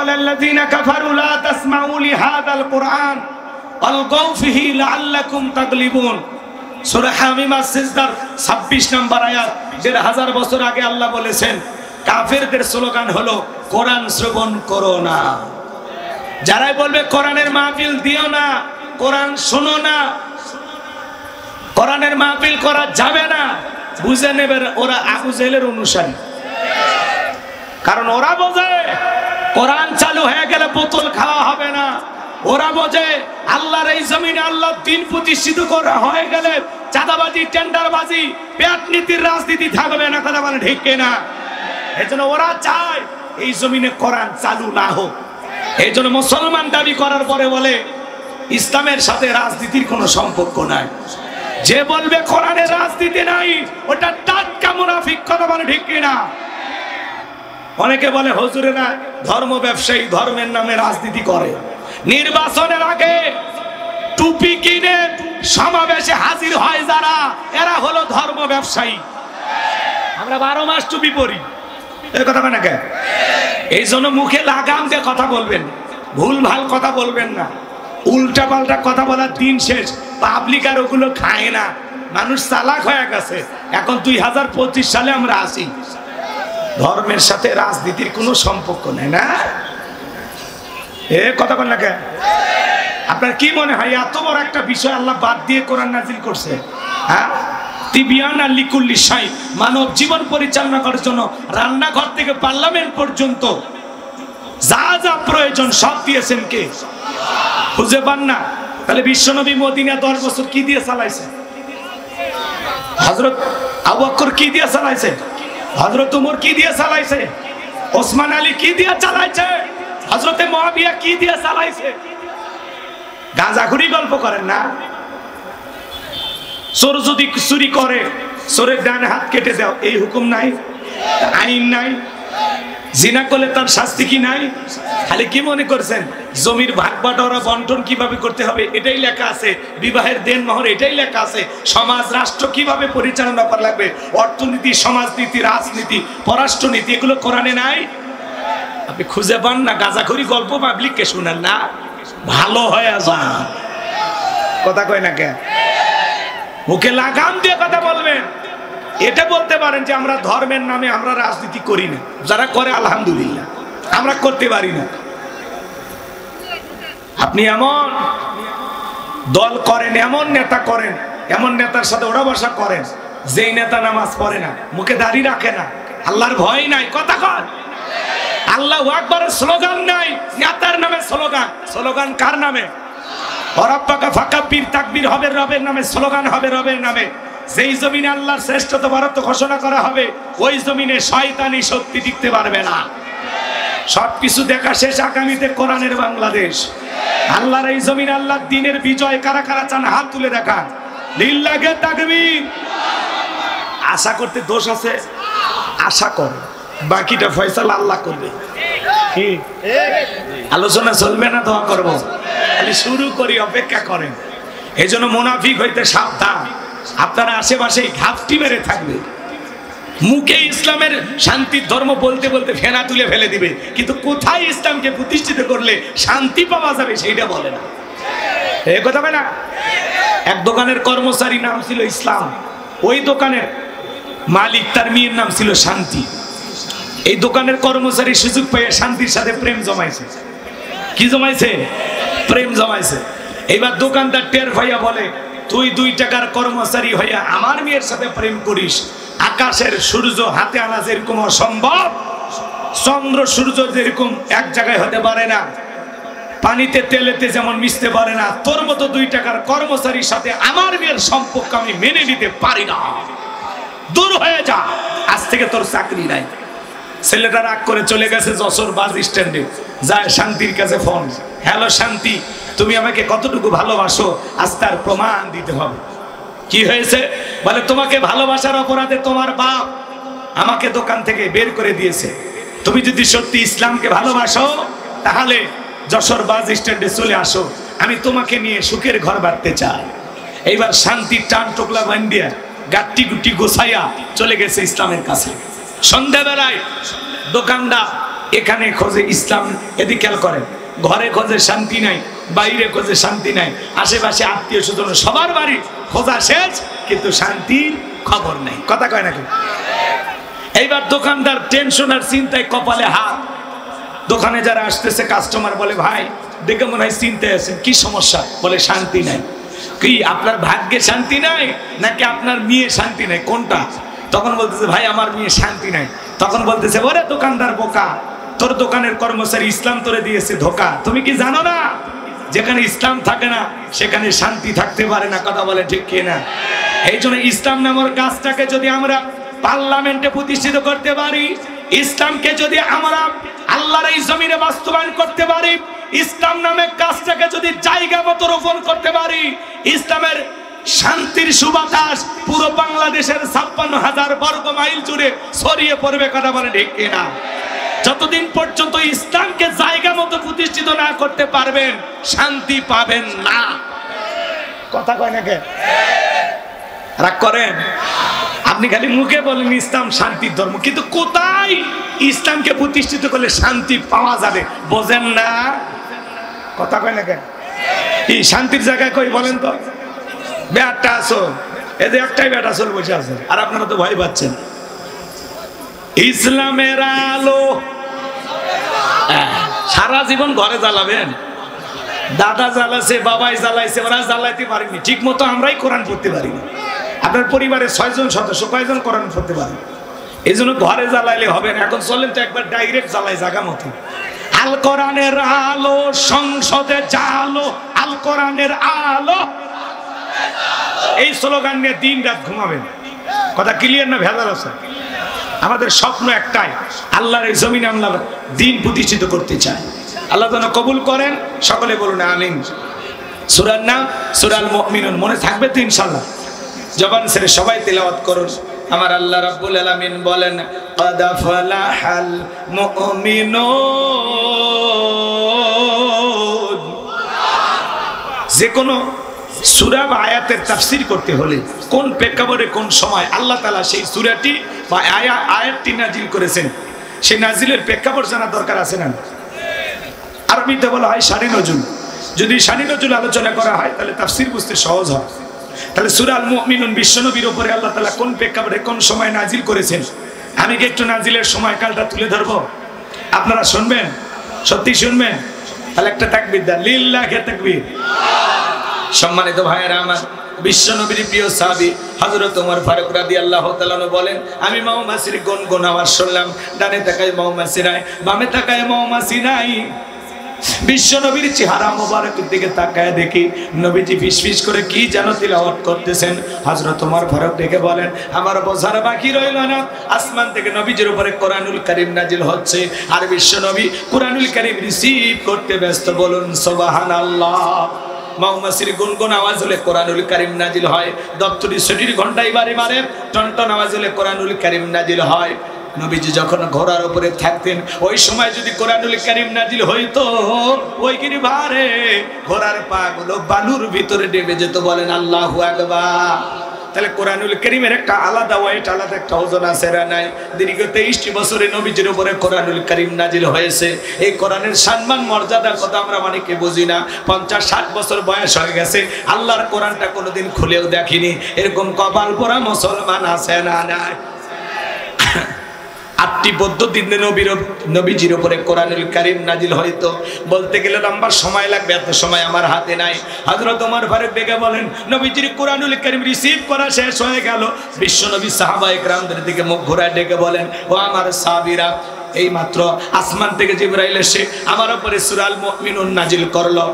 ওয়াকালাল্লাযীনা কাফারু লা তাসমাউ লিহাযাল কুরআন আলগাউ ফিহি লাআল্লাকুম তাগলিবুন। সূরা হামিম আস-সিজদার 26 নম্বর আয়াত। ১৫০০ বছর আগে আল্লাহ বলেছেন কাফেরদের স্লোগান হলো কোরআন শ্রবণ করো না। যারাই বলবে কোরআনের মাহফিল দিও না, কোরআন শোনো না, কোরআনের মাহফিল করা যাবে না, বুঝে নেবেন ওরা আবু জেহেলের অনুসারী। কারণ ওরা বোঝে কোরআন চালু হয়ে গেলে বোতল খাওয়া হবে না। ওরা বোঝে আল্লাহর এই জমিনে আল্লাহর দ্বীন প্রতিষ্ঠিত করা হয়ে গেলে চাঁদাবাজি, টেন্ডারবাজি, পেট নীতির রাজনীতি থাকবে না। কথা বলে ঠিক কিনা? এজন্য ওরা চায় এই জমিনে কোরআন চালু না হোক। এই জন্য মুসলমান দাবি করার পরে বলে ইসলামের সাথে রাজনীতির কোনো সম্পর্ক নাই। যে বলবে কোরআনের রাজনীতি নাই ওটা টাটকা মুনাফিক। কথা বলে ঠিক কিনা? অনেকে বলে হুজুরেরা ধর্ম ব্যবসায়ী, ধর্মের নামে রাজনীতি করে। নির্বাচনের আগে টুপি কিনে সমাবেশে হাজির হয় যারা, এরা হলো ধর্ম ব্যবসায়ী। আমরা 12 মাস টুপি পরি, এই কথা কেন? এই জন্য মুখে লাগাম দিয়ে কথা বলবেন, ভুল ভাল কথা বলবেন না। উল্টা পাল্টা কথা বলার দিন শেষ। পাবলিক আর ওগুলো খায় না। মানুষ চালাক হয়ে গেছে। এখন 2025 সালে আমরা আসি। ধর্মের সাথে রাজনীতির কোনো সম্পর্ক নেই না। এ কথা বল না। আপনার কি মনে হয় এত বড় একটা বিষয় আল্লাহ বাদ দিয়ে কোরআন নাজিল করছে? হ্যাঁ, তিবিয়ান লিকুল্লি শাই, মানব জীবন পরিচালনা করার জন্য রান্নাঘর থেকে পার্লামেন্ট পর্যন্ত যা যা প্রয়োজন সব দিয়েছেন কে? খুঁজে পান না? তাহলে বিশ্বনবী মদিনা 10 বছর কি দিয়ে চালাইছে? হযরত আবু বকর কি দিয়ে চালাইছে? হযরত ওমর কি দিয়ে চালাইছে? ওসমান আলী কি দিয়ে চালাইছে? হযরতে মুয়াবিয়া কি দিয়ে চালাইছে? গাঁজাখুরি গল্প করেন না। চোর যদি চুরি করে চোরের ডান হাত কেটে দাও, এই হুকুম নাই? আইন নাই? জিনা করলে তার শাস্তি কি নাই? খালি কি মনে করছেন জমির ভাগ বাটোয়ারা বন্টন কিভাবে করতে হবে এটাই লেখা আছে, বিবাহের দেন মোহর এটাই লেখা আছে, সমাজ রাষ্ট্র কিভাবে পরিচালনা করা লাগবে, অর্থনীতি, সমাজনীতি, রাজনীতি, পররাষ্ট্রনীতি, এগুলো কোরআনে নাই? আপনি খুঁজে পান না। গাঁজাখুরি গল্প পাবলিককে শুনেন না, ভালো হয়ে যান। কথা কয় না কে? মুখে লাগাম দিয়ে কথা বলবেন। এটা বলতে পারেন যে আমরা ধর্মের নামে আমরা রাজনীতি করি না। যারা করে আলহামদুলিল্লাহ, আমরা করতে পারি না। আপনি এমন দল করেন, এমন নেতা করেন, এমন নেতার সাথে ওরা বসা করেন যেই নেতা নামাজ পড়ে না, মুখে দাড়ি রাখে না, আল্লাহর ভয় নাই। কথা কর। আল্লাহু আকবারের স্লোগান নাই, নেতার নামে স্লোগান। স্লোগান কার নামে? ওরাব্বাকা ফাকাব্বির, তাকবীর হবে রবের নামে, স্লোগান হবে রবের নামে। যেই জমিনে আল্লাহর শ্রেষ্ঠত্ব বরত্ব ঘোষণা করা হবে ওই জমিনে শয়তানি শক্তি টিকতে পারবে না। সবকিছু দেখা শেষ, আগামীতে কোরআনের বাংলাদেশ। আল্লাহর এই জমিনে আল্লাহর দ্বীনের বিজয় কারা কারা চান হাত তুলে দেখা। লিল্লাহি তাকবীর। আশা করতে দোষ আছে? আশা কর, বাকিটা ফয়সালা আল্লাহ করবে। কি আলোচনা চলবে না? দোয়া করবো। খালি শুরু করি, অপেক্ষা করেন। এই জন্য মুনাফিক হইতে সাবধান। আপনারা আশেপাশে ঘাপটি মেরে থাকবে, মুখে ইসলামের শান্তির ধর্ম বলতে বলতে ফেনা তুলে ফেলে দিবে, কিন্তু কোথায় ইসলামকে প্রতিষ্ঠিত করলে শান্তি পাওয়া যাবে সেইটা বলে না। এই কথা বলে না। এক দোকানের কর্মচারী নাম ছিল ইসলাম, ওই দোকানের মালিক তার মেয়ের নাম ছিল শান্তি। এই দোকানের কর্মচারী সুযোগ পেয়ে শান্তির সাথে প্রেম জমাইছে। কি জমাইছে? প্রেম জমাইছে। এইবার দোকানদার টের ভাইয়া বলে, তুই 2 টাকার কর্মচারী হইয়া আমার মেয়ের সাথে প্রেম করিস? আকাশের সূর্য হাতে আনা যেরকম অসম্ভব, চন্দ্র সূর্য যেরকম এক জায়গায় হতে পারে না, পানিতে তেলেতে যেমন মিশতে পারে না, তোর মতো 2 টাকার কর্মচারীর সাথে আমার মেয়ের সম্পর্ক আমি মেনে নিতে পারি না। দূর হয়ে যা, আজ থেকে তোর চাকরি নাই। ছেলেটা রাগ করে চলে গেছে যশোর বাস স্ট্যান্ডে। যায় শান্তির কাছে ফোন, হ্যালো শান্তি, তুমি আমাকে কতটুকু ভালোবাসো আজ তার প্রমাণ দিতে হবে। কি হয়েছে? বলে তোমাকে ভালোবাসার অপরাধে তোমার বাপ আমাকে দোকান থেকে বের করে দিয়েছে। তুমি যদি সত্যি ইসলামকে ভালোবাসো তাহলে যশোর বাস স্ট্যান্ডে চলে আসো, আমি তোমাকে নিয়ে সুখের ঘর বাঁধতে চাই। এইবার শান্তির টান টোকলা বান্ধিয়া গাট্টি গুটি গোছাইয়া চলে গেছে ইসলামের কাছে। সন্ধ্যাবেলায় দোকানদার এখানে খোঁজে ইসলাম, এদিকে খেয়াল করেন, ঘরে খোঁজে শান্তি নাই, বাইরে খোঁজে শান্তি নাই, আশেপাশে আত্মীয় স্বজন সবার বাড়ি খোঁজা শেষ, কিন্তু শান্তির খবর নাই। কথা কয় নাকি? এইবার দোকানদার টেনশন আর চিন্তায় কপালে হাত। দোকানে যারা আসতেছে কাস্টমার বলে, ভাই দেখে মনে হয় চিন্তায় আছেন, কি সমস্যা? বলে শান্তি নাই। কি আপনার ভাগ্যে শান্তি নাই নাকি আপনার মেয়ে শান্তি নাই, কোনটা? তখন বলতেছে, ভাই আমার মেয়ে শান্তি নাই। তখন বলতেছে, ওরে দোকানদার বোকা, তোর দোকানের কর্মচারী ইসলাম তোরে দিয়েছে ধোকা। তুমি কি জানো না যেখানে ইসলাম থাকে না সেখানে শান্তি থাকতে পারে না? কথা বলে ঠিক কিনা? এই জন্য ইসলাম নামের কাজটাকে যদি আমরা পার্লামেন্টে প্রতিষ্ঠিত করতে পারি, ইসলামকে যদি আমরা আল্লাহর এই জমিনে বাস্তবায়ন করতে পারি, ইসলাম নামের কাজটাকে যদি জায়গা মতো রোপণ করতে পারি, ইসলামের শান্তির সুবাতাস পুরো বাংলাদেশের 56,000 বর্গ মাইল জুড়ে ছড়িয়ে পড়বে। কথা বলে ঠিক কিনা? যতদিন পর্যন্ত ইসলামকে জায়গা মতো প্রতিষ্ঠিত না করতে পারবেন, শান্তি পাবেন না। কথা কয় নাকি? রাগ করেন? আপনি খালি মুখে বলেন ইসলাম শান্তির ধর্ম, কিন্তু কোথায় ইসলামকে প্রতিষ্ঠিত করলে শান্তি পাওয়া যাবে বোঝেন না। কথা কয় নাকি? এই শান্তির জায়গায় কই বলেন তো? বেটা আসো, এই যে একটাই বেটা আসল বসে আছে, আর আপনারা তো ভয় পাচ্ছেন। ইসলামের আলো সারা জীবন ঘরে জ্বালাবেন, দাদা জ্বালাছে, বাবাই জ্বালাইছে, ওরা জ্বালাইতে পারেনি ঠিক মতো, আমরাই কোরআন পড়তে পারিনি। আপনার পরিবারের 6 জন সদস্য কয়জন কোরআন পড়তে পারে? এই জন্য ঘরে জ্বালাইলে হবে না। এখন চলেন তো একবার ডাইরেক্ট জ্বালাই জায়গা মতো। আল কোরআনের আলো সংসদে জালো, আল কোরআনের আলো, এই স্লোগান নিয়ে দিন রাত ঘুমাবেন। কথা ক্লিয়ার না ভেজাল আছে? আমাদের স্বপ্ন একটাই, আল্লাহর এই জমিনে আমরা দিন প্রতিষ্ঠিত করতে চাই। আল্লাহ যেন কবুল করেন। সকলে বলুন আমিন। সূরার নাম সূরাল মুমিনুন, মনে থাকবে তো ইনশাআল্লাহ? জবান ছেড়ে সবাই তেলাওয়াত করুন। আমার আল্লাহ রাব্বুল আলামিন বলেন, ক্বাদ ফালাহাল মুমিনুন। যে কোনো সূরা বা আয়াতের তাফসীর করতে হলে কোন প্রেক্ষাপটে কোন সময় আল্লাহ তাআলা সেই সূরাটি বা আয়াতটি নাজিল করেছেন, সেই নাজিলের প্রেক্ষাপট জানা দরকার আছে না? আরবিতে বলা হয় শানে নজুল। যদি শানে নজুল আলোচনা করা হয় তাহলে তাফসীর বুঝতে সহজ হয়। তাহলে সূরা আল মুমিনুন বিশ্বনবীর উপরে আল্লাহ তাআলা কোন প্রেক্ষাপটে কোন সময় নাজিল করেছেন, আমি কি একটু নাজিলের সময়কালটা তুলে ধরবো? আপনারা শুনবেন? সত্যি শুনবেন? তাহলে একটা তাকবীর দেন, লিল্লাহি তাকবীর। সম্মানিত ভাইয়েরা আমার, বিশ্বনবীর প্রিয় সাহাবী হযরত ওমর ফারুক রাদিয়াল্লাহু তাআলা বলেন, আমি মৌমাছির গুনগুন আওয়াজ শুনলাম, ডানে তাকায় মৌমাছি নাই, বামে তাকায় মৌমাছি নাই। বিশ্বনবীর চেহারা মোবারকের দিকে তাকায় দেখি নবীজি ফিসফিস করে কি যেন তিলাওয়াত করতেছেন। হযরত ওমর ফারুক দেখে বলেন, আমার বোঝার বাকি রইল না, আসমান থেকে নবীজির উপরে কোরআনুল কারীম নাজিল হচ্ছে, আর বিশ্বনবী কোরআনুল কারীম রিসিভ করতে ব্যস্ত। বলুন সুবহানাল্লাহ। মৌমাছির গুনগুন আওয়াজ হলে কোরআনুল কারীম নাজিল হয়, দপ্তরি ছুটির ঘন্টায় বারে বারে টনটন আওয়াজ হলে কোরআনুল কারীম নাজিল হয়। নবীজি যখন ঘোড়ার উপরে থাকতেন ওই সময় যদি কোরআনুল কারীম নাজিল হইতো, ওই গিরি ভারে ঘোড়ার পা গুলো বালুর ভিতরে ডেবে যেত। বলেন আল্লাহু আকবার। তাহলে কোরআনুল কারীমের একটা আলাদা ওয়েট, আলাদা একটা ওজন আছে না নাই? দীর্ঘ 23টি বছরে নবীজির উপরে কোরআনুল কারীম নাজিল হয়েছে। এই কোরআনের সম্মান মর্যাদার কথা আমরা অনেকে বুঝি না। 50-60 বছর বয়স হয়ে গেছে, আল্লাহর কোরআনটা কোনোদিন খুলেও দেখিনি, এরকম কপাল পোড়া মুসলমান আছে না নাই? 8টি পদ্ধতি নবীজির উপরে কোরআনুল কারীম নাজিল হয়তো, বলতে গেলে লম্বা সময় লাগবে, এত সময় আমার হাতে নাই। হযরত ওমর ফারুক ডেকে বলেন, নবীজির কোরআনুল কারীম রিসিভ করা শেষ হয়ে গেল। বিশ্বনবী সাহাবায়ে কেরামদের দিকে মুখ ঘোরায় ডেকে বলেন, ও আমার সাহাবীরা, এই মাত্র আসমান থেকে জিবরাইল এসে আমার উপরে সূরা আল মুমিনুন নাজিল করলো।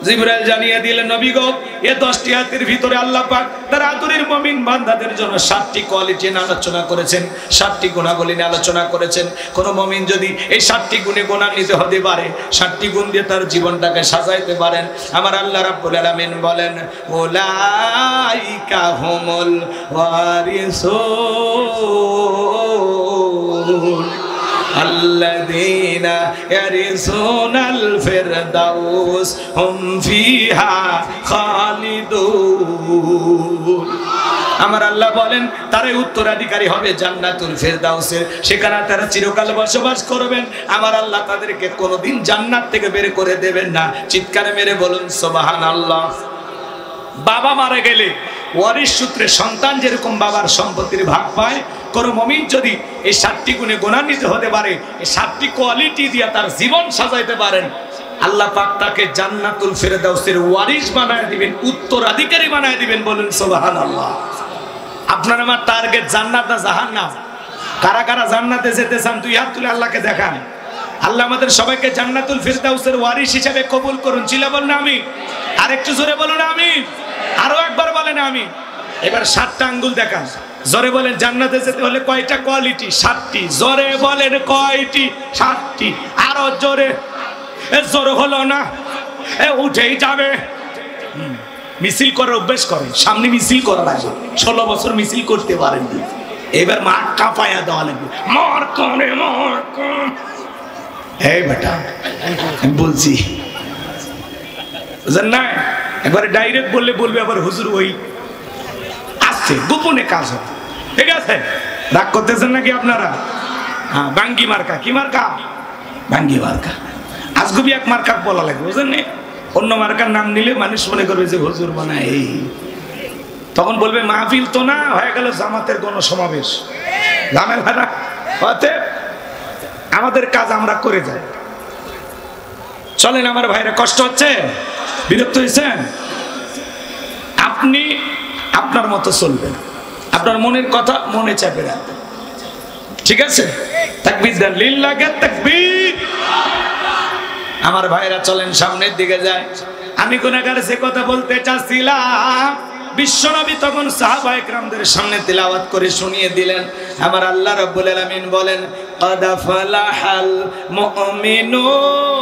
জিবরাইল জানিয়ে দিলেন, নবী গো, এই 10টি আয়াতের ভিতরে আল্লাহ পাক তার আদরের মুমিন বান্দাদের জন্য 7টি কোয়ালিটি নিয়ে আলোচনা করেছেন, 7টি গুণাবলী নিয়ে আলোচনা করেছেন। কোন মুমিন যদি এই 7টি গুণে গুণান্বিত হতে পারে, 7টি গুণ দিয়ে তার জীবনটাকে সাজাইতে পারেন, আমার আল্লাহ রাব্বুল আলামিন বলেন, উলাইকা হুমুল ওয়ারিসুন আল্লাযীনা ইয়ারিসুনাল ফিরদাউস হুম ফিহা খালিদুন। আমার আল্লাহ বলেন তারা উত্তরাধিকারী হবে জান্নাতুল ফেরদাউসের, সেখানে তারা চিরকাল বসবাস করবেন। আমার আল্লাহ তাদেরকে কোনোদিন জান্নাত থেকে বের করে দেবেন না। চিৎকার মেরে বলুন সুবহানাল্লাহ। বাবা মারা গেলে ওয়ারিশ সূত্রে সন্তান যেরকম বাবার সম্পত্তির ভাগ পায়, কোন মুমিন যদি এই 7টি গুণে গুণান্বিত হতে পারে, এই 7টি কোয়ালিটি দিয়ে তার জীবন সাজাইতে পারেন, আল্লাহ পাক তাকে জান্নাতুল ফেরদাউসের ওয়ারিশ বানায় দিবেন, উত্তরাধিকারী বানায় দিবেন। বলুন সুবহানাল্লাহ। আপনার আমার টার্গেট জান্নাত না জাহান্নাম? কারা কারা জান্নাতে যেতে চান তুই হাত তুলে আল্লাহকে দেখান। আল্লাহ আমাদের সবাইকে জান্নাতুল ফেরদাউসের ওয়ারিশ হিসেবে কবুল করুন। চিল্লা বলুন আমিন। আর একটু জোরে বলুন আমিন। আরো একবার বলেন আমিন। এবার 7টা আঙ্গুল দেখান, জোরে বলেন জান্নাতে যেতে হলে কয়টা কোয়ালিটি? 7টি। জোরে বলেন কয়টি? 7টি। আরো জোরে। জোরে হলো না, উঠেই যাবে। মিছিল করার অভ্যাস করেন, সামনে মিছিল করা লাগবে। 16 বছর মিছিল করতে পারেননি, এবার মাঠ কাঁপায়া দেওয়া লাগবে। মার করে মার। এই বেটা বলছি না, একবারে ডাইরেক্ট বললে বলবে আবার হুজুর ওই আসছে, গোপনে কাজ হবে। ঠিক আছে, রাগ করতেছেন নাকি আপনারা? হ্যাঁ, বাঙ্গি মার্কা। কি মার্কা? বাঙ্গি মার্কা। আজগুবি এক মার্কা বলা লাগবে, বুঝলেন? অন্য মার্কার নাম নিলে মানুষ মনে করবে যে হুজুর বানায় এই, তখন বলবে মাহফিল তো না, হয়ে গেল জামাতের গণসমাবেশ। ঝামেলা হতে আমাদের কাজ আমরা করে যাই। চলেন আমার ভাইরা, কষ্ট হচ্ছে, বিরক্ত হয়েছেন? আপনি আপনার মতো চলবেন, আপনার মনের কথা মনে চাপে রাখবেন। ঠিক আছে? তাকবীর দেন, লিল্লাহি তাকবীর। আমার ভাইরা চলেন সামনের দিকে যায়। আমি গুনাহগার যে কথা বলতে চাচ্ছিলাম, বিশ্বনবী তখন সাহাবায়ে কেরামদের সামনে তিলাওয়াত করে শুনিয়ে দিলেন। আমার আল্লাহ রাব্বুল আলামিন বলেন, ক্বাদ ফালাহাল মুমিনুন।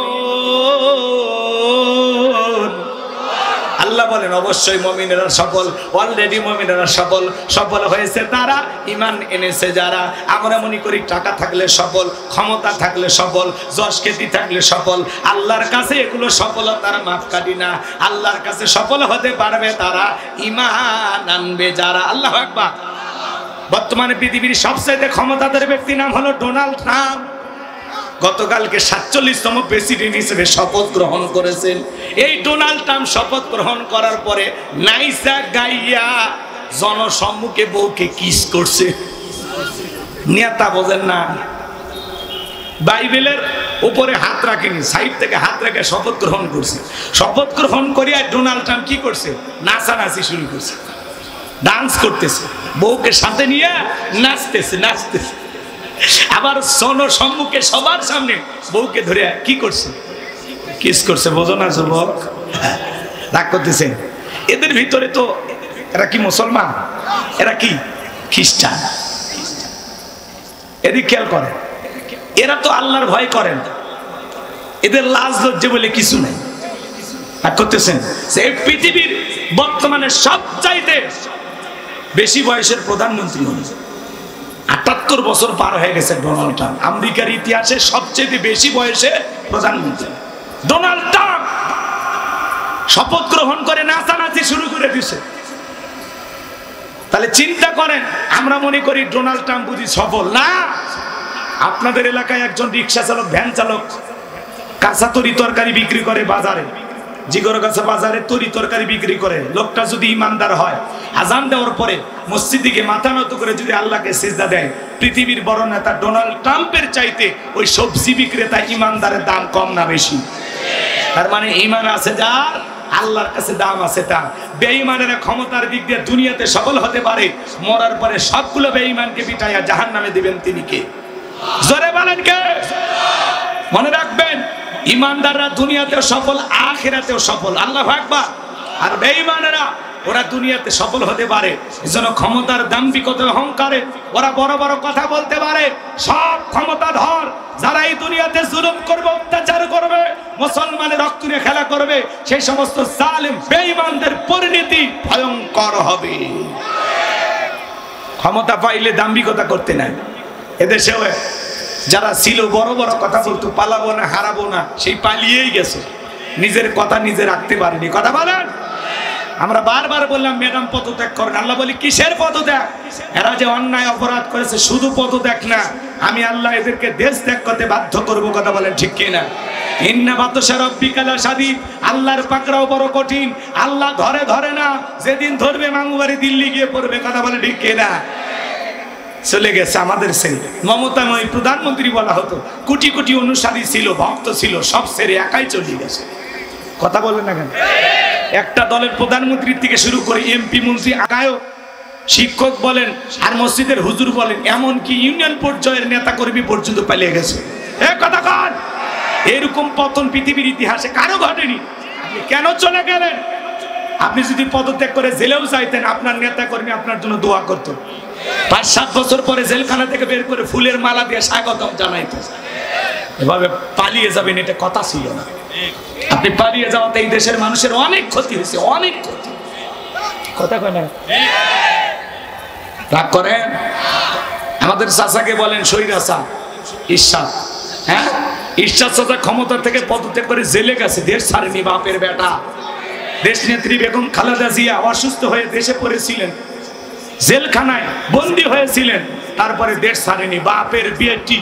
আল্লাহ বলেন অবশ্যই মুমিনেরা সফল, অলরেডি মুমিনেরা সফল। সফল হয়েছে তারা, ঈমান এনেছে যারা। আমরা মনে করি টাকা থাকলে সফল, ক্ষমতা থাকলে সফল, যশ খ্যাতি থাকলে সফল। আল্লাহর কাছে এগুলো সফলতার মাপকাঠি না। আল্লাহর কাছে সফল হতে পারবে তারা, ঈমান আনবে যারা। আল্লাহু আকবার। বর্তমানে পৃথিবীর সবচেয়ে ক্ষমতাধর ব্যক্তির নাম হলো ডোনাল্ড ট্রাম্প। গতকালকে 47তম প্রেসিডেন্ট হিসেবে শপথ গ্রহণ করেছেন। এই ডোনাল্ড ট্রাম্প শপথ গ্রহণ করার পরে নাইসা গাইয়া জনসম্মুখে বউকে কিস করছে। নেতা বোঝেন না, বাইবেলের উপরে হাত রাখেনি, সাইড থেকে হাত রেখে শপথ গ্রহণ করছে। শপথ গ্রহণ করিয়া ডোনাল্ড ট্রাম্প কি করছে? নাচানাচি শুরু করছে, ডান্স করতেছে, বউকে সাথে নিয়ে নাচতেছে নাচতেছে। আবার জনসম্মুখে সবার সামনে বউকে ধরে কি করছে? কিস করছে। বোঝো না যুবক? রাগ করতেছেন? এদের ভিতরে তো এরা কি মুসলমান? এরা কি খ্রিস্টান? এদিক খেয়াল করে, এরা তো আল্লাহর ভয় করেন, এদের লাজ লজ্জা বলে কিছু নেই। রাগ করতেছেন? এই পৃথিবীর বর্তমানে সবচাইতে বেশি বয়সের প্রধানমন্ত্রী হল। ৭৮ বছর পার হয়ে গেছে ডোনাল্ড ট্রাম্প, আমেরিকার ইতিহাসে সবচেয়ে বেশি বয়সে প্রধানমন্ত্রী। ডোনাল্ড ট্রাম্প শপথ গ্রহণ করে নাচানাচি শুরু করে দিয়েছে। তাহলে চিন্তা করেন, আমরা মনে করি ডোনাল্ড ট্রাম্প বুঝি সফল না। আপনাদের এলাকায় একজন রিক্সা চালক, ভ্যান চালক কাঁচা তরি তরকারি বিক্রি করে বাজারে, জিগর গাছা বাজারে তরি তরকারি বিক্রি করে। লোকটা যদি ইমানদার হয়, আজান দেওয়ার পরে মসজিদে গিয়ে মাথা নত করে যদি আল্লাহকে সিজদা দেয়, পৃথিবীর বড় নেতা ডোনাল্ড ট্রাম্পের চাইতে ওই সবজি বিক্রেতা ইমানদারের দাম কম না বেশি? তার মানে ইমান আছে যার, আল্লাহর কাছে দাম আছে তার। বেঈমানেরা ক্ষমতার দিক দিয়ে দুনিয়াতে সফল হতে পারে, মরার পরে সবগুলো বেঈমানকে পিটাইয়া জাহান্নামে দিবেন তিনি কে? জোরে বলেন কে? মনে রাখবেন, ইমানদাররা দুনিয়াতেও সফল, আখিরাতেও সফল। আল্লাহু আকবার। আর বেঈমানেরা ওরা দুনিয়াতে সফল হতে পারে, এজন্য ক্ষমতার দাম্ভিকতা অহংকারে ওরা বড় বড় কথা বলতে পারে। সব ক্ষমতাধর যারা এই দুনিয়াতে জুলুম করবে, অত্যাচার করবে, মুসলমানের রক্ত নিয়ে খেলা করবে, সেই সমস্ত জালেম বেঈমানদের পরিণতি ভয়ঙ্কর হবে। ক্ষমতা পাইলে দাম্ভিকতা করতে নাই। এদেশেও যারা ছিল বড় বড় কথা বলতো, পালাবো না হারাবো না, সেই পালিয়েই গেছে, নিজের কথা নিজে রাখতে পারেনি। কথা বলেন? আমরা বারবার বললাম ম্যাডাম পদত্যাগ করেন, আল্লাহ বলি কিসের পদত্যাগ? এরা যে অন্যায় অপরাধ করেছে শুধু পদত্যাগ না, আমি আল্লাহ এদেরকে দেশ ত্যাগ করতে বাধ্য করব। কথা বলেন ঠিক কিনা? ইন্না বাতশা রাব্বিকা লাশাদীদ, আল্লাহর পাকড়াও বড় কঠিন। আল্লাহ ধরে ধরে না, যেদিন ধরবে মামুবাড়ি দিল্লি গিয়ে পড়বে। কথা বলে ঠিক কিনা? চলে গেছে আমাদের ছেলে মমতাময়ী প্রধানমন্ত্রী বলা হতো, কোটি কোটি অনুসারী ছিল, ভক্ত ছিল, সব ছেড়ে একাই চলে গেছে। কথা বলেন না কেন? একটা দলের প্রধানমন্ত্রী থেকে শুরু করে এমপি, মন্ত্রী, আগায়ক, শিক্ষক বলেন আর মসজিদের হুজুর বলেন, এমনকি ইউনিয়ন পর্যায়ের নেতা কর্মী পর্যন্ত পালিয়ে গেছে। কথা কন, এরকম পতন পৃথিবীর ইতিহাসে কারো ঘটেনি। আপনি কেন চলে গেলেন? আপনি যদি পদত্যাগ করে জেলেও চাইতেন, আপনার নেতা কর্মী আপনার জন্য দোয়া করতো। 5-7 বছর পরে জেলখানা থেকে বের করে ফুলের মালা দিয়ে স্বাগতম জানাইতো। এভাবে পালিয়ে যাবেন এটা কথা ছিল না। আপনি পালিয়ে যাওয়াতে এই দেশের মানুষের অনেক ক্ষতি হয়েছে, অনেক ক্ষতি। কথা কয় না? রাগ করেন? আমাদের চাচাকে বলেন সৈরাচা ঈশ্বর, হ্যাঁ ঈশ্বর চাচা ক্ষমতা থেকে পদত্যাগ করে জেলে গেছে, দেশ ছাড়েনি। বাপের বেটা দেশ নেত্রী বেগম খালেদা জিয়া অসুস্থ হয়ে দেশে পড়েছিলেন, জেলখানায় বন্দী হয়েছিলেন, তারপরে দেশ ছাড়েনি। বাপের বেটি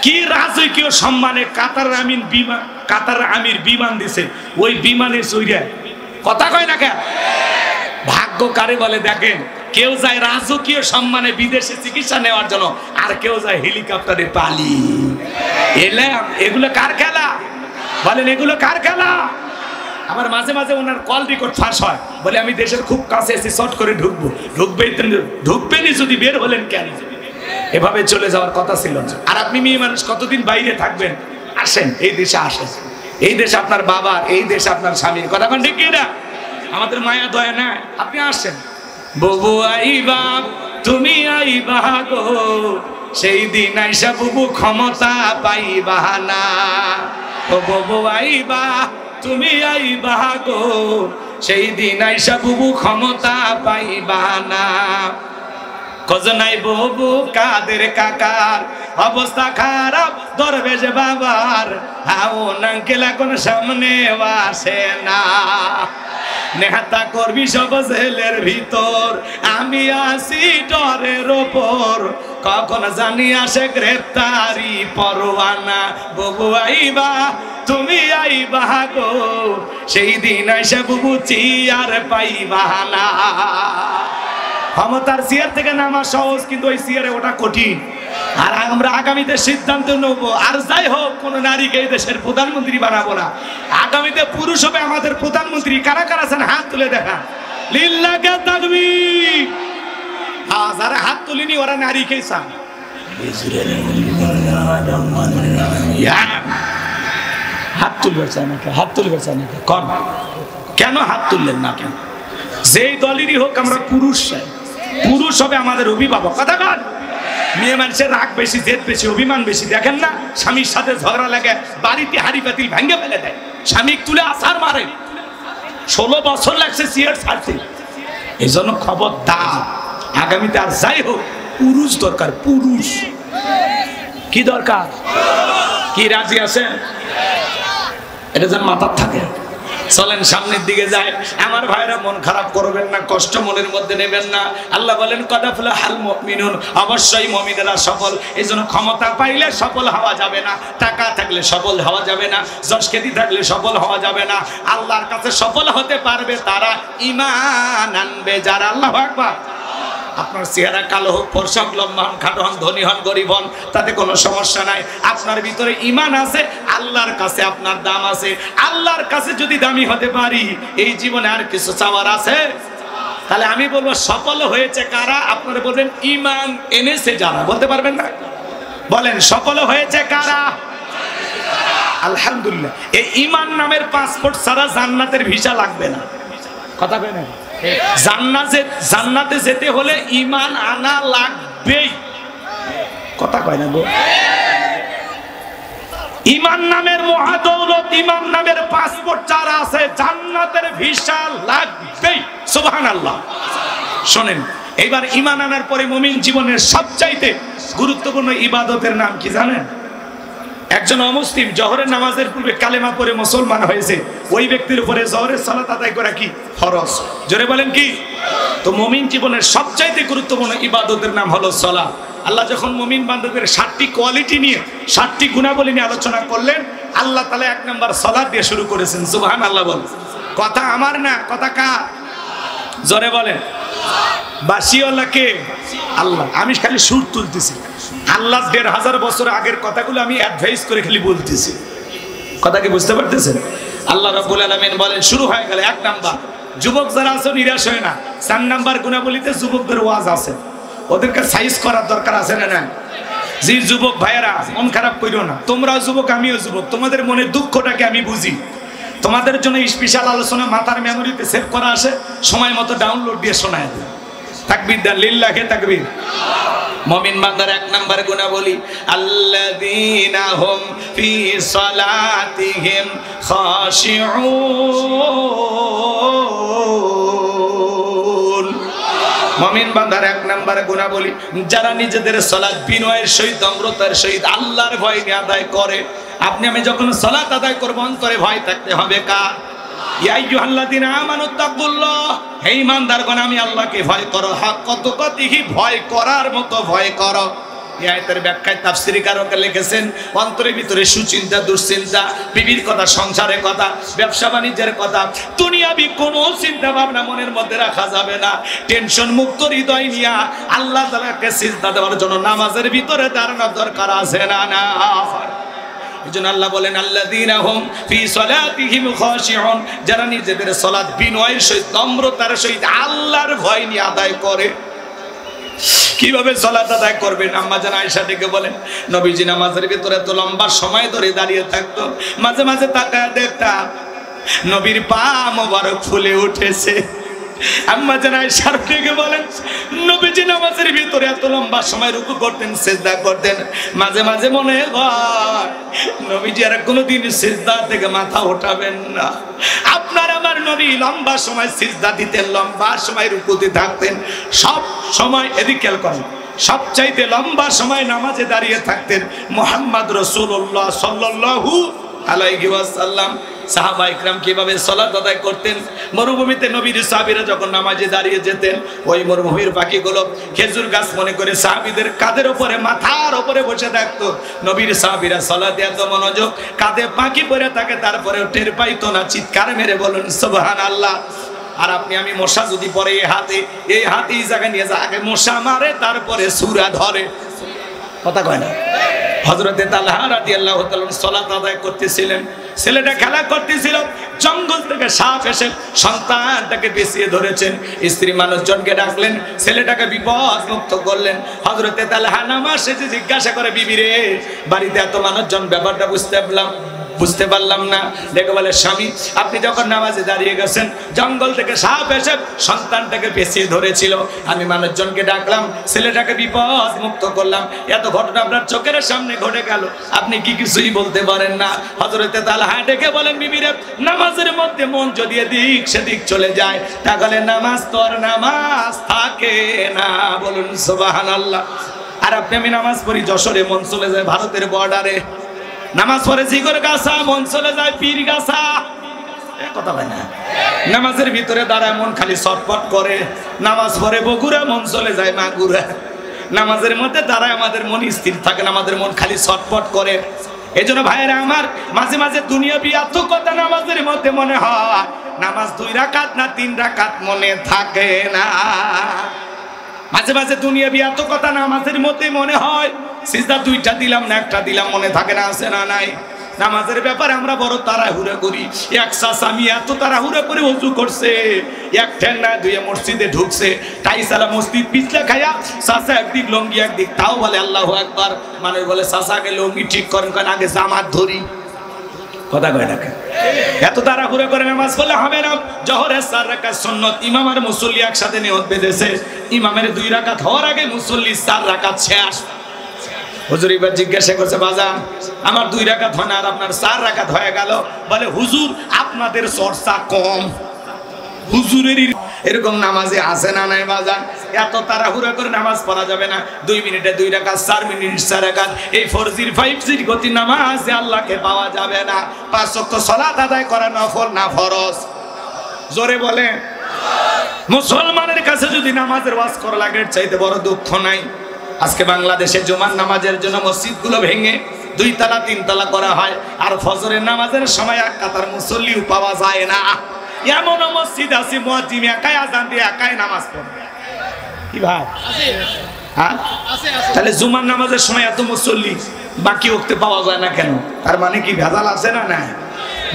কি রাজকীয় সম্মানে কাতার আমির বিমান দিছে, ওই বিমানে চড়ে। কথা কয় না কেন? ভাগ্য কারে বলে দেখেন, কেউ যায় রাজকীয় সম্মানে বিদেশে চিকিৎসা নেওয়ার জন্য, আর কেউ যায় হেলিকপ্টারে পালি। এগুলো কার খেলা? বলেন এগুলো কার খেলা? আমার মাঝে মাঝে ওনার কল রেকর্ড ফাঁস হয়, বলে আমি দেশের খুব কাছে এসে শর্ট করে ঢুকবেনই যদি বের হলেন কেন? এভাবে চলে যাওয়ার কথা ছিল না। আর আপনি মেয়ে মানুষ কতদিন বাইরে থাকবেন? আসেন এই দেশে, আসেন এই দেশে আপনার বাবার, এই দেশে আপনার স্বামীর। কথা বলেন ঠিক কিনা? আমাদের মায়া দয়া না, আপনি আসেন। বুবু আইবা তুমি আইবা গো, সেই দিন আইসা বুবু ক্ষমতা পাইবা না। ও বুবু আইবা তুমি আইবা গো, সেই দিন আইসা বুবু ক্ষমতা পাইবা না। খোঁজনাই বুবু কাদের কাকার, অবস্থা খারাপ দরবেশ বাবার, হাও নাঙ্কেল এখন সামনে আসে না। নেহাতা করবি সব জেলের ভিতর, আমি আসি ডরের ওপর, কখন জানি আসে গ্রেপ্তারি পরোয়ানা। বুবু আইবা তুমি আইবা গো, সেই দিন আইসা বুবু চিয়ার পাইবা না। ক্ষমতার চেয়ার থেকে নামা সহজ, কিন্তু ওই চেয়ারে ওটা কঠিন। আর আমরা আগামীতে সিদ্ধান্ত নেব, আর যাই হোক কোন নারীকে এই দেশের প্রধানমন্ত্রী বানাবো না। আগামীতে পুরুষ হবে আমাদের প্রধানমন্ত্রী। কারা কারা আছেন হাত তুলে দেখা। লিল্লাহি তাকবীর। যারা হাত তুলিনি ওরা নারীকেই চান। হাত তুলবে চায় না, হাত তুলবে চায় না কেন? হাত তুললেন না কেন? যেই দলেরই হোক আমরা পুরুষ চাই, পুরুষ হবে আমাদের অভিভাবক। কথা বল। মেয়ে মানুষের রাগ বেশি, জেদ বেশি, অভিমান বেশি। দেখেন না, স্বামীর সাথে ঝগড়া লাগে, বাড়িতে হাড়ি পাতিল ভেঙে ফেলে দেয়, স্বামী তুলে আছাড় মারে। 16 বছর লাগছে সিয়ার ছাড়তে। এই জন্য খবরদার, আগামীতে আর যাই হোক পুরুষ দরকার। পুরুষ কি দরকার? কি রাজি আছেন? এটা যেন মাথার থাকে। চলেন সামনের দিকে যাই। আমার ভাইরা মন খারাপ করবেন না, কষ্ট মনের মধ্যে নেবেন না। আল্লাহ বলেন কদ আফলাহাল মুমিনুন, অবশ্যই মুমিনেরা সফল। এই জন্য ক্ষমতা পাইলে সফল হওয়া যাবে না, টাকা থাকলে সফল হওয়া যাবে না, যশ খ্যাতি থাকলে সফল হওয়া যাবে না। আল্লাহর কাছে সফল হতে পারবে তারা ঈমান আনবে যারা। আল্লাহু আকবার। আপনার চেহারা কালো হোক, ফর্সা হোক, লম্বা হন, খাটো হন, ধনী হন, গরিব হন, তাতে কোনো সমস্যা নাই। আপনার ভিতরে ঈমান আছে, আল্লাহর কাছে আপনার দাম আছে। আল্লাহর কাছে যদি দামি হতে পারি, এই জীবনে আর কিছু চাওয়ার আছে? তাহলে আমি বলবো সফল হয়েছে কারা? আপনারা বলবেন ঈমান এনেছে যারা। বলতে পারবেন না? বলেন সফল হয়েছে কারা? আলহামদুলিল্লাহ। এই ঈমান নামের পাসপোর্ট ছাড়া জান্নাতের ভিসা লাগবে না। কথা কয় না? জান্নাতে যেতে হলে ঈমান আনা লাগবেই। কথা কয় না গো? ঈমান নামের মহাদৌলত, ঈমান নামের পাসপোর্ট যারা আছে, জান্নাতের ভিসা লাগবেই। সুবহানাল্লাহ। শোনেন, এইবার ঈমান আনার পরে মুমিন জীবনের সবচাইতে গুরুত্বপূর্ণ ইবাদতের নাম কি জানেন? একজন অমুসলিম জোহরের নামাজের পূর্বে কালেমা পড়ে মুসলমান হয়েছে, ওই ব্যক্তির উপরে জোহরের সালাত আদায় করা কি ফরজ? জোরে বলেন কি? তো মুমিন জীবনের সবচাইতে গুরুত্বপূর্ণ ইবাদতের নাম হলো সালাত। আল্লাহ যখন মুমিন বান্দাদের 7টি কোয়ালিটি নিয়ে 7টি গুণাবলী নিয়ে আলোচনা করলেন, আল্লাহ তাআলা 1 নাম্বার সালাত দিয়ে শুরু করেছেন। সুবহানাল্লাহ বল। কথা আমার না, কথা কার? জোরে বলেন। বাসিওয়ালা কে? আল্লাহ। আমি খালি সুর তুলতেছি, আল্লাহ 1500 বছর আগের কথাগুলো আমি অ্যাডভাইস করে খালি বলতেছি। কথা কি বুঝতে পারতেছেন? আল্লাহ রাব্বুল আলামিন বলেন শুরু হয়ে গেল 1 নাম্বার। যুবক যারা আছে নিরাশ হয় না, 4 নাম্বার গুণাবলীতে যুবকদের ওয়াজ আছে, ওদেরকে সাইজ করার দরকার আছে না? না। যে যুবক ভাইয়েরা মন খারাপ কইরো না, তোমরাও যুবক আমিও যুবক, তোমাদের মনের দুঃখটাকে আমি বুঝি। তোমাদের জন্য স্পেশাল আলোচনা মাথার মেমোরিতে সেভ করা আছে, সময় মতো ডাউনলোড দিয়ে শোনায় দেয়। তাকবীর দেন, লিল্লাহি তাকবীর। মুমিন বান্দার 1 নাম্বার গুণাবলী আল্লাযীনা হুম ফি সালাতিহিম খাশিউন। মুমিন বান্দার 1 নাম্বার গুণাবলী যারা নিজেদের সালাত বিনয়ের সহিত নম্রতার সহিত আল্লাহর ভয় নিয়ে আদায় করে। আপনি আমি যখন সালাত আদায় করব অন্তরে ভয় থাকতে হবে কার? ইয়া আইয়ুহাল্লাযীনা আমানুত্তাকুল্লাহ, হে ঈমানদারগণ আমি আল্লাহকে ভয় করো, হাক্কা তুকাতিহি, ভয় করার মতো ভয় করো। এই আয়াতের ব্যাখ্যায় তাফসীরকাররা লিখেছেন অন্তরের ভিতরে সুচিন্তা, দুশ্চিন্তা, বিবির কথা, সংসারের কথা, ব্যবসা বাণিজ্যের কথা, দুনিয়াবি কোনো চিন্তা ভাবনা মনের মধ্যে রাখা যাবে না। টেনশন মুক্ত হৃদয় নিয়ে আল্লাহ তাআলাকে সিজদা দেওয়ার জন্য নামাজের ভিতরে দাঁড়ানোর দরকার আছে না? না। এজন্য আল্লাহ বলেন আল্লাযীনা হুম ফি সালাতিহিম খাশিউন, যারা নিজেদের সালাত বিনয়ের সহিত নম্রতার সহিত আল্লাহর ভয় নিয়ে আদায় করে। কিভাবে সালাত আদায় করবেন? আম্মা জান আয়েশা থেকে বলেন নবীজি নামাজের ভিতরে তো লম্বা সময় ধরে দাঁড়িয়ে থাকতো, মাঝে মাঝে তাকায় দেখতাম নবীর পা মোবারক ফুলে উঠেছে। আম্মা জান আয়েশা থেকে বলেন নবীজি নামাজের ভিতরে এত লম্বা সময় রুকু করতেন, সিজদা করতেন, মাঝে মাঝে মনে হয় নবীজি আর কোনোদিন সিজদা থেকে মাথা ওঠাবেন না। আপনার আমার নবী লম্বা সময় সিজদা দিতেন, লম্বা সময় রুকুতে থাকতেন, সব সময় এদিকে খেয়াল করেন, সবচাইতে লম্বা সময় নামাজে দাঁড়িয়ে থাকতেন মুহাম্মদ রাসূলুল্লাহ সাল্লাল্লাহু আলাইহি ওয়াসাল্লাম। সাহাবা ইকরাম কিভাবে সালাত আদায় করতেন? মরুভূমিতে নবীর সাহাবীরা যখন নামাজে দাঁড়িয়ে যেতেন, ওই মরুভূমির পাখিগুলো খেজুর গাছ মনে করে সাহাবীদের কাঁধের উপরে, মাথার উপরে বসে থাকতো। নবীর সাহাবীরা সালাতে এত মনোযোগ, কাঁধে পাখি পড়ে থাকে, তারপরেও টের পাইতো না। চিৎকার মেরে বলুন সুবহানাল্লাহ। আর আপনি আমি মশা যদি পরে এই হাতে এই জায়গা নিয়ে যা, আগে মশা মারে তারপরে সূরা ধরে। কথা কয় না? হযরতে তালহা রাদিয়াল্লাহু তাআলা সালাত আদায় করতেছিলেন, ছেলেটা খেলা করতেছিল, জঙ্গল থেকে সাপ এসে সন্তানটাকে পেঁচিয়ে ধরেছেন। স্ত্রী মানুষজনকে ডাকলেন, ছেলেটাকে বিপদ মুক্ত করলেন। হযরতে তালহা নামাজ শেষে জিজ্ঞাসা করে, বিবি রে, বাড়িতে এত মানুষজন, ব্যাপারটা বুঝতে পারলাম না। দেখে বলে, স্বামী আপনি যখন নামাজে দাঁড়িয়ে গেছেন, জঙ্গল থেকে সাপ এসে সন্তানটাকে পেঁচিয়ে ধরেছিল, আমি মানুষজনকে ডাকলাম, ছেলেটাকে বিপদ মুক্ত করলাম। এত ঘটনা আপনার চোখের সামনে ঘটে গেল, আপনি কি কিছুই বলতে পারেন না? হযরতে তালহা ডেকে বলেন, বিবি রে, নামাজের মধ্যে মন যদি এদিক সেদিক চলে যায়, তাহলে নামাজ তো আর নামাজ থাকে না। বলুন সুবহানাল্লাহ। আর আপনি আমি নামাজ পড়ি যশোরে, মন চলে যায় ভারতের বর্ডারে। নামাজ পড়ে জিগর গাছা, মন চলে যায় পীর গাছা। কথা হয় না? নামাজের ভিতরে দাঁড়ায় মন খালি ছটফট করে। নামাজ পড়ে বগুড়া, মন চলে যায় মাগুরা। নামাজের মধ্যে দাঁড়ায় আমাদের মন স্থির থাকে না, আমাদের মন খালি ছটফট করে। এই জন্য ভাইয়েরা আমার, মাঝে মাঝে দুনিয়াবি এত কথা নামাজের মধ্যে মনে হয়, নামাজ 2 রাকাত না 3 রাকাত মনে থাকে না। মাঝে মাঝে দুনিয়াবি এত কথা নামাজের মধ্যে মনে হয়, সিজদা 2টা দিলাম না 1টা দিলাম, মনে থাকে না? আছে না নাই? নামাজের ব্যাপারে আমরা বড় তাড়াহুড়া করি। এক চাচা এত তাড়াহুড়া করে ওযু করছে, এক ঠ্যাং না 2 মসজিদে ঢুকছে, টাইসালা মসজিদ পিছলা খায়া, চাচা একদিক লঙ্গি একদিক, তাও বলে আল্লাহু আকবার। মানুষ বলে চাচাকে লঙ্গি ঠিক করেন, কারণ আগে জামাত ধরি। কথা কয় না? এত তাড়াহুড়া করে নামাজ পড়লে হবে না। জোহরের 4 রাকাত সুন্নাত, ইমাম আর মুসল্লি একসাথে নিয়ত বেঁধেছে, ইমামের 2 রাকাত হওয়ার আগে মুসল্লি 4 রাকাত শেষ। হুজুর এবার জিজ্ঞাসা করছে, বাজান আমার 2 রাকাত হয় না আর আপনার 4 রাকাত হয়ে গেল। বলে, হুজুর আপনাদের চর্চা কম। হুজুরের এরকম নামাজে আছে না নাই বাজান? এত তাড়াহুড়া করে নামাজ পড়া যাবে না। 2 মিনিটে 2 রাকাত, 4 মিনিটে 4 রাকাত, এই 4G 5G গতি নামাজে আল্লাহকে পাওয়া যাবে না। 5 ওয়াক্ত সালাত আদায় করা নফল না ফরজ? জোরে বলে। মুসলমানের কাছে যদি নামাজের ওয়াজ করা লাগে চাইতে বড় দুঃখ নাই। আজকে বাংলাদেশে জুমার নামাজের জন্য মসজিদগুলো ভেঙে 2 তলা 3 তলা করা হয়, আর ফজরের নামাজের সময় এক কাতার মুসল্লিও পাওয়া যায় না। এমন মসজিদ আছে মুয়াজ্জিন একাই আযান দিয়ে একাই নামাজ পড়ে। কি ভাই আছে? হ্যাঁ আছে আছে। তাহলে জুমার নামাজের সময় এত মুসল্লি বাকি ওয়াক্তে পাওয়া যায় না কেন? তার মানে কি ভেজাল আছে না? না,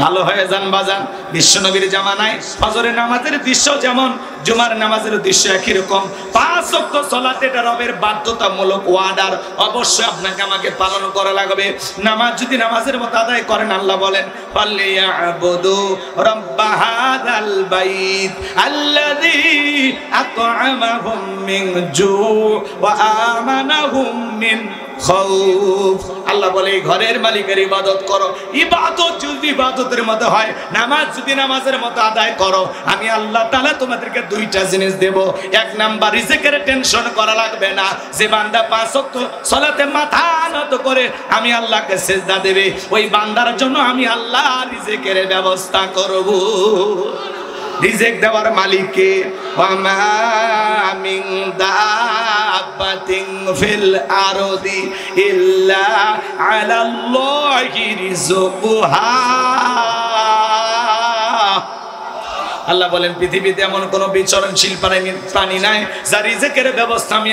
ভালো হয়ে যান বাজান। বিশ্বনবীর জামানায় ফজরের নামাজের দৃশ্য যেমন জুমার নামাজের দৃশ্য একই রকম। 5 ওয়াক্ত সালাত এটা রবের বাধ্যতামূলক ওয়ার্ডার, অবশ্যই আপনাকে আমাকে পালন করা লাগবে। নামাজ যদি নামাজের মতো আদায় করেন, আল্লাহ বলেন ফালিয়াবুদু রাব্বা হাযাল বাইত আল্লাযী আত'আমাহুম মিন জু' ওয়া আমানাহুম মিন খাউফ। আল্লাহ বলে এই ঘরের মালিকের ইবাদত করো। ইবাদত যদি ইবাদতের মতো হয়, নামাজ যদি নামাজের মতো আদায় করো, আমি আল্লাহ তাআলা তোমাদেরকে 2টা জিনিস দেব। 1 নাম্বার, রিজিকের টেনশন করা লাগবে না। যে বান্দা 5 ওয়াক্ত সালাতে মাথা নত করে আমি আল্লাহকে সিজদা দেবে, ওই বান্দার জন্য আমি আল্লাহ রিজিকের ব্যবস্থা করব। রিজিক দেওয়ার মালিক কে? ওয়ামা মিন দাব্বাতিন ফিল আরদি ইল্লা আলাল্লাহি রিজকুহা। আল্লাহ বলেন পৃথিবীতে এমন কোন বিচরণশীল প্রাণী নাই যার রিজিকের ব্যবস্থা আমি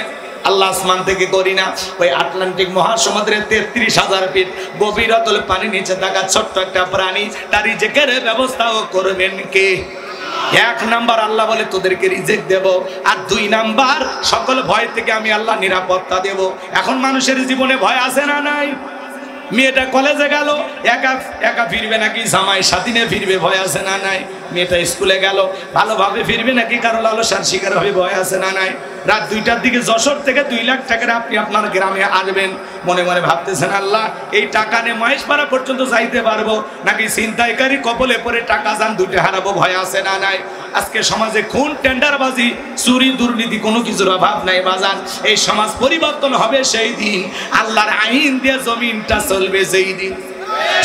আল্লাহ আসমান থেকে করি না। ওই আটলান্টিক মহাসমুদ্রের 33,000 ফিট গভীরতল পানি নিচে থাকা ছোট্ট একটা প্রাণী, তার রিজিকের ব্যবস্থাও করবেন কে? 1 নাম্বার আল্লাহ বলে তোদেরকে রিজিক দেব, আর 2 নাম্বার সকল ভয় থেকে আমি আল্লাহ নিরাপত্তা দেব। এখন মানুষের জীবনে ভয় আছে না নাই? মেয়েটা কলেজে গেল, একা একা ফিরবে নাকি জামাই সাথী নিয়ে ফিরবে, ভয় আছে না নাই? মেয়েটা স্কুলে গেল, ভালোভাবে ফিরবে নাকি কারো লালসার শিকার হবে, ভয় আছে না নাই? রাত 2টার দিকে যশোর থেকে 2 লাখ টাকার আপনি আপনার গ্রামে আসবেন, মনে মনে ভাবতেছেন আল্লাহ এই টাকা নিয়ে মহেশপাড়া পর্যন্ত যাইতে পারবো নাকি ছিনতাইকারী কবলে পড়ে টাকা যান 2টা হারাবো, ভয় আছে না নাই? আজকে সমাজে খুন, টেন্ডারবাজি, চুরি, দুর্নীতি কোনো কিছুর অভাব নাই বাজান। এই সমাজ পরিবর্তন হবে সেই দিন, আল্লাহর আইন দিয়ে জমিনটা চলবে যেই দিন।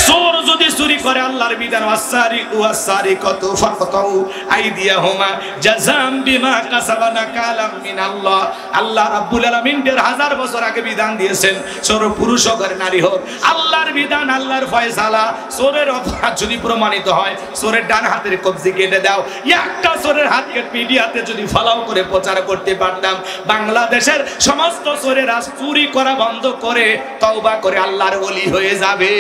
চোর যদি চুরি করে আল্লাহর বিধান ওয়াসারিকু ওয়াসারিকাতু ফাকতাউ আইদিয়াহুমা জাযাম বিমা কাসাবা নাকালাম মিনাল্লাহ। আল্লাহ রাব্বুল আলামিন 1000 বছর আগে বিধান দিয়েছেন, চোর পুরুষ হোক আর নারী হোক, আল্লাহর বিধান, আল্লাহর ফয়সালা। চোরের অপরাধ যদি প্রমাণিত হয়, চোরের ডান হাতের কবজি কেটে দাও। একটা চোরের হাত কেটে মিডিয়াতে যদি ফলাও করে প্রচার করতে পারতাম, বাংলাদেশের সমস্ত চোরেরা চুরি করা বন্ধ করে তওবা করে আল্লাহর ওলি হয়ে যাবে।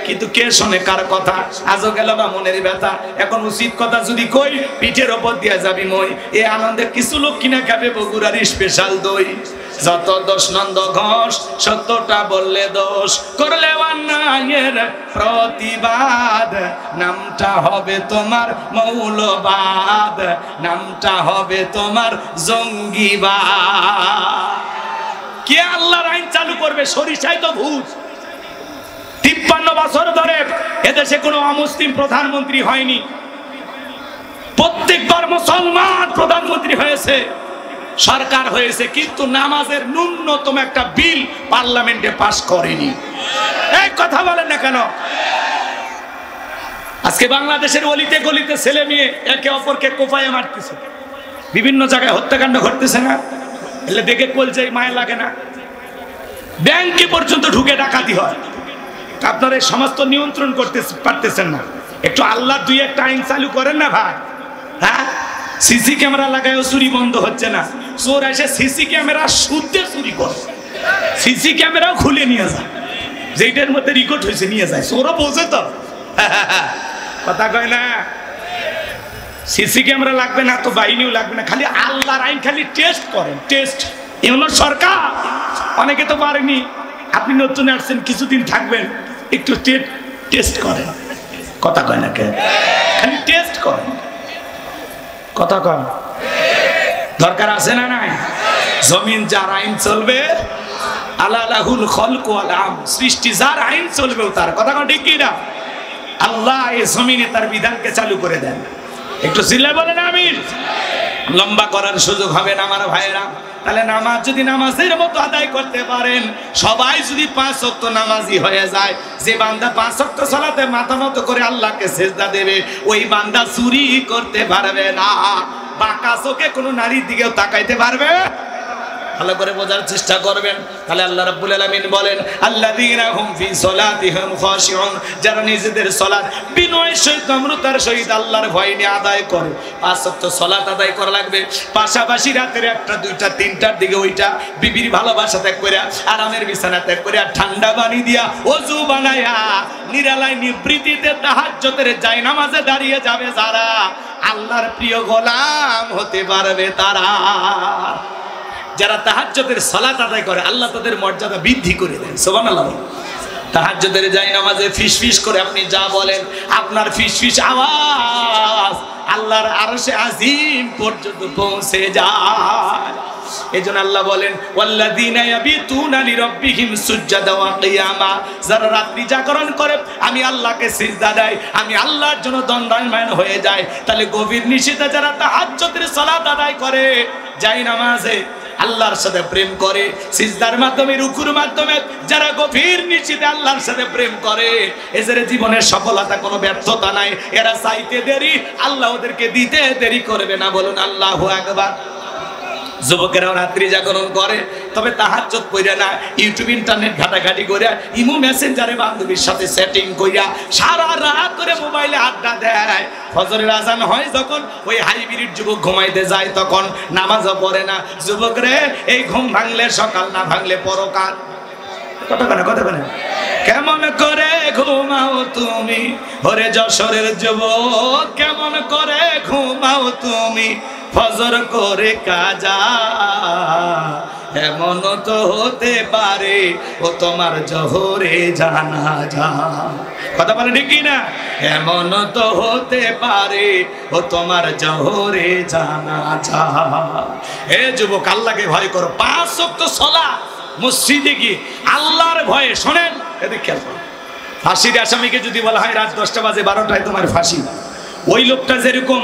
কিন্তু কে শোনে কার কথা? আজও গেল বা মনের ব্যথা। এখন উচিত কথা যদি কই, পিঠের ওপর দিয়া যাবি মই। এ আনন্দে কিছু লোক কিনা খাবে বগুড়ার স্পেশাল দই। যত দোষ নন্দ ঘোষ, সত্যটা বললে দোষ, করলে অন্যায়ের প্রতিবাদ, নামটা হবে তোমার মৌলবাদ, নামটা হবে তোমার জঙ্গিবাদ। কে আল্লাহর আইন চালু করবে? সরিষাই তো ভূত। 53 বছর ধরে এদেশে কোনো অমুসলিম প্রধানমন্ত্রী হয়নি, প্রত্যেকবার মুসলমান প্রধানমন্ত্রী হয়েছে, সরকার হয়েছে, কিন্তু নামাজের ন্যূনতম একটা বিল পার্লামেন্টে পাস করেনি। এই কথা বলেন না কেন? আজকে বাংলাদেশের অলিতে গলিতে ছেলে মেয়ে একে অপরকে কোপায় মারতেছে, বিভিন্ন জায়গায় হত্যাকাণ্ড ঘটতেছে না? এলে দেখে কলজাই মায়া লাগে না? ব্যাংকে পর্যন্ত ঢুকে ডাকাতি হয়। আপনারা এই সমস্ত নিয়ন্ত্রণ করতে পারতেছেন না, একটু আল্লাহ 2-1টা আইন চালু করেন না ভাই। হ্যাঁ, সিসি ক্যামেরা লাগায়ও চুরি বন্ধ হচ্ছে না। চোর এসে সিসি ক্যামেরা শুদ্ধে চুরি করে, সিসি ক্যামেরাও খুলে নিয়ে যায়, যেটার মধ্যে রেকর্ড হয়েছে নিয়ে যায়। চোরও বোঝে তো, কথা কয় না। সিসি ক্যামেরা লাগবে না তো বাহিনীও লাগবে না, খালি আল্লাহর আইন খালি টেস্ট করেন, টেস্ট। এগুলো সরকার অনেকে তো পারেনি, আপনি নতুন আসছেন, কিছুদিন থাকবেন, একটু টেস্ট করেন। কথা কয় না কে? খালি টেস্ট করেন, কথা কয়। দরকার আছে না নাই? জমিন যার আইন চলবে, আলালাহুল খলকু ওয়াল আম, সৃষ্টি যার আইন চলবে তার। কথা কয় ঠিক কি না? আল্লাহ এই জমিনে তার বিধানকে চালু করে দেন। একটু চিল্লায় বলেন আমিন। লম্বা করার সুযোগ হবে না আমার ভাইয়েরা। তাহলে নামাজ যদি নামাজের মতো আদায় করতে পারেন, সবাই যদি 5 ওয়াক্ত নামাজি হয়ে যায়, যে বান্দা 5 ওয়াক্ত সালাতে মাথা নত করে আল্লাহকে সিজদা দেবে, ওই বান্দা চুরি করতে পারবে না, বাঁকা চোখে কোনো নারীর দিকেও তাকাইতে পারবে। ভালো করে বোঝার চেষ্টা করবেন। তাহলে আল্লাহ রাব্বুল আলামিন বলেন, আল্লাযীনা হুম ফি সলাতিহিম খাশিউন, যারা নিজেদের সালাত বিনয়ের সহিত নম্রতার সহিত আল্লাহর ভয় নিয়ে আদায় করে। 5 ওয়াক্ত সালাত আদায় করা লাগবে, পাশাপাশি রাতের 1টা 2টা 3টার দিকে ওইটা বিবির ভালোবাসা ত্যাগ করে, আরামের বিছানা ত্যাগ করে, ঠান্ডা পানি দিয়া ওযু বানায়া নিরালায় নিবৃত্তিতে তাহাজ্জুদের জায়নামাজে দাঁড়িয়ে যাবে যারা, আল্লাহর প্রিয় গোলাম হতে পারবে তারা। যারা তাহাজ্জুদের সালাত আদায় করে আল্লাহ তাদের মর্যাদা বৃদ্ধি করে দেন। সুবহানাল্লাহ। তাহাজ্জুদের জায়নামাজে ফিসফিস করে আপনি যা বলেন, আপনার ফিসফিস আওয়াজ আল্লাহর আরশে আজিম পর্যন্ত পৌঁছে যায়। এজন্য আল্লাহ বলেন, ওয়াল্লাযীনা ইয়াবিতুনা লিরাব্বিহিম সুজদান ওয়া কিয়ামা, যারা রাত্রি জাগরণ করে আমি আল্লাহকে সিজদা দেয়, আমি আল্লাহর জন্য দণ্ডায়মান হয়ে যায়। তাহলে গভীর নিশিতে যারা তাহাজ্জুদের সালাত আদায় করে, জায়নামাজে আল্লাহর সাথে প্রেম করে, সিজদার মাধ্যমে রুকুর মাধ্যমে যারা গভীর নিশিতে আল্লাহর সাথে প্রেম করে, এদের জীবনের সফলতা কোনো ব্যর্থতা নাই। এরা চাইতে দেরি, আল্লাহ ওদেরকে দিতে দেরি করবে না। বলুন আল্লাহু আকবার। যুবকেরাও রাত্রি জাগরণ করে, তবে তাহাজ্জুদ পড়ে না, ইউটিউব ইন্টারনেট ঘাটাঘাটি করে, ইমো মেসেঞ্জারে বান্ধবীর সাথে সেটিং কইরা সারা রাত করে মোবাইলে আড্ডা দেয়। ফজরের আজান হয় যখন, ওই হাইব্রিড যুবক ঘুমাইতে যায় তখন নামাজও পড়ে না। যুবক রে, এই ঘুম ভাঙলে সকাল, না ভাঙলে পরকাল। কতক্ষণ কেমন করে ঘুমাও তুমি ওরে যশোরের যুবক, কেমন করে ঘুমাও তুমি ফজর করে কাজা, এমন তো হতে পারে ও তোমার জোহরে জানাজা। কথা বলে ঠিক না? এমন তো হতে পারে ও তোমার জোহরে জানাজা। এ যুবক, আল্লাহকে ভয় করো, 5 ওয়াক্ত সালাত মসজিদে গিয়ে আল্লাহর ভয়ে। শোনেন, এদিকে খেয়াল করুন, ফাঁসির আসামিকে যদি বলা হয় রাত 10টা বাজে 12টায় তোমার ফাঁসি, ওই লোকটা যেরকম